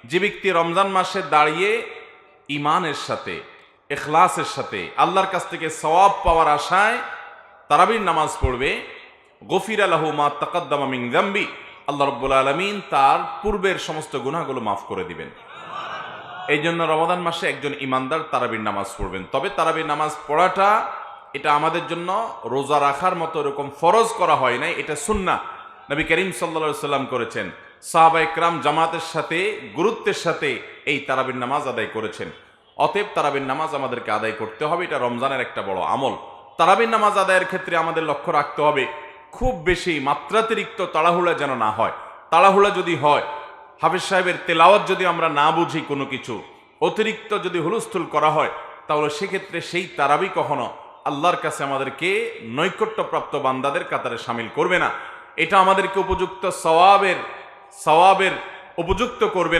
যে ব্যক্তি রমজান মাসে দাঁড়িয়ে ঈমানের সাথে ইখলাসের সাথে আল্লাহর কাছ থেকে সওয়াব পাওয়ার আশায় তারাবির নামাজ পড়বে, গফিরা লাহু মা তাকাদ্দামা মিন যামবি, আল্লাহ রাব্বুল আলামিন তার পূর্বের সমস্ত গুনাহগুলো মাফ করে দিবেন। এই জন্য রমাদান মাসে একজন ইমানদার তারাবির নামাজ পড়বেন। তবে তারাবির নামাজ পড়াটা এটা আমাদের জন্য রোজা রাখার মতো এরকম ফরজ করা হয় নাই, এটা সুন্নাহ। নবী করিম সাল্লাল্লাহু আলাইহি সাল্লাম করেছেন, সাহাবায়ে কেরাম জামাতের সাথে গুরুত্বের সাথে এই তারাবির নামাজ আদায় করেছেন। অতএব তারাবির নামাজ আমাদেরকে আদায় করতে হবে, এটা রমজানের একটা বড় আমল। তারাবির নামাজ আদায়ের ক্ষেত্রে আমাদের লক্ষ্য রাখতে হবে খুব বেশি মাত্রাতিরিক্ত তাড়াহুড়া যেন না হয়। তাড়াহুড়া যদি হয়, হাফেজ সাহেবের তেলাওয়াত যদি আমরা না বুঝি, কোনো কিছু অতিরিক্ত যদি হুলস্থুল করা হয়, তাহলে সেক্ষেত্রে সেই তারাবি কখনো আল্লাহর কাছে আমাদেরকে নৈকট্যপ্রাপ্ত বান্দাদের কাতারে শামিল করবে না। এটা আমাদেরকে উপযুক্ত সওয়াবের উপযুক্ত করবে না।